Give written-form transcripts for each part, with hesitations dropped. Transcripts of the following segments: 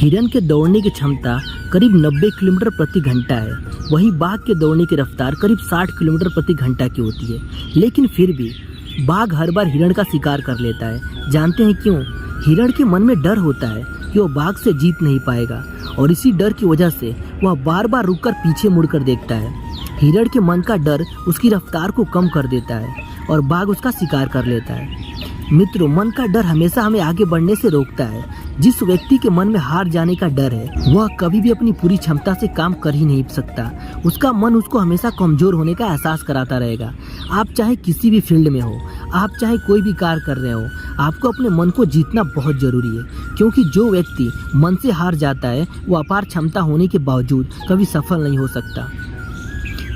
हिरन के दौड़ने की क्षमता करीब 90 किलोमीटर प्रति घंटा है। वहीं बाघ के दौड़ने की रफ्तार करीब 60 किलोमीटर प्रति घंटा की होती है। लेकिन फिर भी बाघ हर बार हिरण का शिकार कर लेता है। जानते हैं क्यों? हिरण के मन में डर होता है कि वह बाघ से जीत नहीं पाएगा और इसी डर की वजह से वह बार बार रुककर पीछे मुड़कर देखता है। हिरण के मन का डर उसकी रफ्तार को कम कर देता है और बाघ उसका शिकार कर लेता है। मित्रों, मन का डर हमेशा हमें आगे बढ़ने से रोकता है। जिस व्यक्ति के मन में हार जाने का डर है वह कभी भी अपनी पूरी क्षमता से काम कर ही नहीं सकता। उसका मन उसको हमेशा कमजोर होने का एहसास कराता रहेगा। आप चाहे किसी भी फील्ड में हो, आप चाहे कोई भी कार्य कर रहे हो, आपको अपने मन को जीतना बहुत जरूरी है। क्योंकि जो व्यक्ति मन से हार जाता है वो अपार क्षमता होने के बावजूद कभी सफल नहीं हो सकता।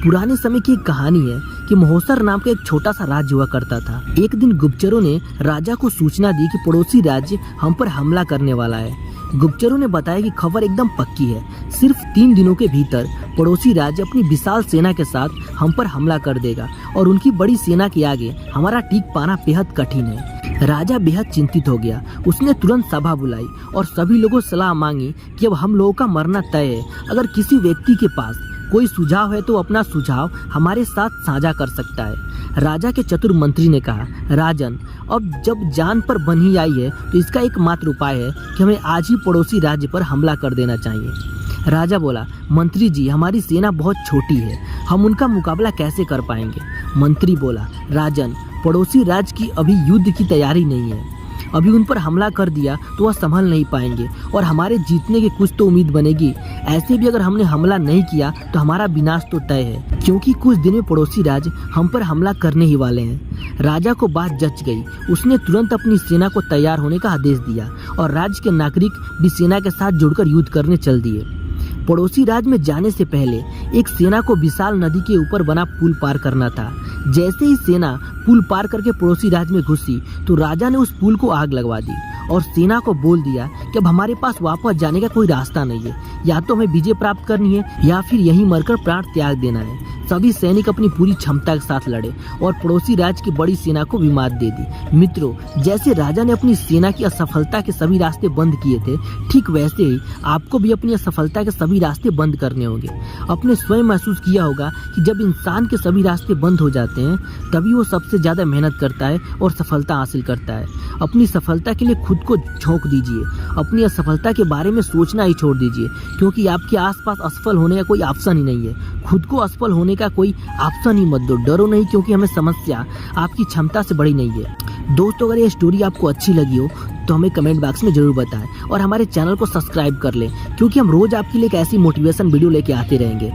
पुराने समय की एक कहानी है कि महोत्सर नाम का एक छोटा सा राज्य हुआ करता था। एक दिन गुप्तचरों ने राजा को सूचना दी कि पड़ोसी राज्य हम पर हमला करने वाला है। गुप्तचरों ने बताया कि खबर एकदम पक्की है। सिर्फ 3 दिनों के भीतर पड़ोसी राज्य अपनी विशाल सेना के साथ हम पर हमला कर देगा और उनकी बड़ी सेना के आगे हमारा टिक पाना बेहद कठिन है। राजा बेहद चिंतित हो गया। उसने तुरंत सभा बुलाई और सभी लोगों से सलाह मांगी कि अब हम लोगों का मरना तय है। अगर किसी व्यक्ति के पास कोई सुझाव है तो अपना सुझाव हमारे साथ साझा कर सकता है। राजा के चतुर मंत्री ने कहा, राजन, अब जब जान पर बंधी आई है तो इसका एकमात्र उपाय है कि हमें आज ही पड़ोसी राज्य पर हमला कर देना चाहिए। राजा बोला, मंत्री जी, हमारी सेना बहुत छोटी है, हम उनका मुकाबला कैसे कर पाएंगे? मंत्री बोला, राजन, पड़ोसी राज्य की अभी युद्ध की तैयारी नहीं है। अभी उन पर हमला कर दिया तो वह संभल नहीं पाएंगे और हमारे जीतने की कुछ तो उम्मीद बनेगी। ऐसे भी अगर हमने हमला नहीं किया तो हमारा विनाश तो तय है, क्योंकि कुछ दिन में पड़ोसी राज्य हम पर हमला करने ही वाले हैं। राजा को बात जच गई। उसने तुरंत अपनी सेना को तैयार होने का आदेश दिया और राज्य के नागरिक भी सेना के साथ जुड़कर युद्ध करने चल दिए। पड़ोसी राज्य में जाने से पहले एक सेना को विशाल नदी के ऊपर बना पुल पार करना था। जैसे ही सेना पुल पार करके पड़ोसी राज्य में घुसी तो राजा ने उस पुल को आग लगवा दी और सेना को बोल दिया कि अब हमारे पास वापस जाने का कोई रास्ता नहीं है। या तो हमें विजय प्राप्त करनी है या फिर यहीं मरकर प्राण त्याग देना है। सभी सैनिक अपनी पूरी क्षमता के साथ लड़े और पड़ोसी राज्य की बड़ी सेना को भी मात दे दी। मित्रों, जैसे राजा ने अपनी सेना की असफलता के सभी रास्ते बंद किए थे, ठीक वैसे ही आपको भी अपनी असफलता के सभी रास्ते बंद करने होंगे। अपने स्वयं महसूस किया होगा कि जब इंसान के सभी रास्ते बंद हो जाते हैं तभी वो सबसे ज्यादा मेहनत करता है और सफलता हासिल करता है। अपनी सफलता के लिए खुद को झोंक दीजिए। अपनी असफलता के बारे में सोचना ही छोड़ दीजिए, क्योंकि आपके आसपास असफल होने का कोई ऑप्शन ही नहीं है। खुद को असफल होने का कोई ऑप्शन ही मत दो। डरो नहीं, क्योंकि हमें समस्या आपकी क्षमता से बड़ी नहीं है। दोस्तों, अगर ये स्टोरी आपको अच्छी लगी हो तो हमें कमेंट बॉक्स में जरूर बताएं और हमारे चैनल को सब्सक्राइब कर लें, क्योंकि हम रोज आपके लिए एक ऐसी मोटिवेशन वीडियो लेके आते रहेंगे।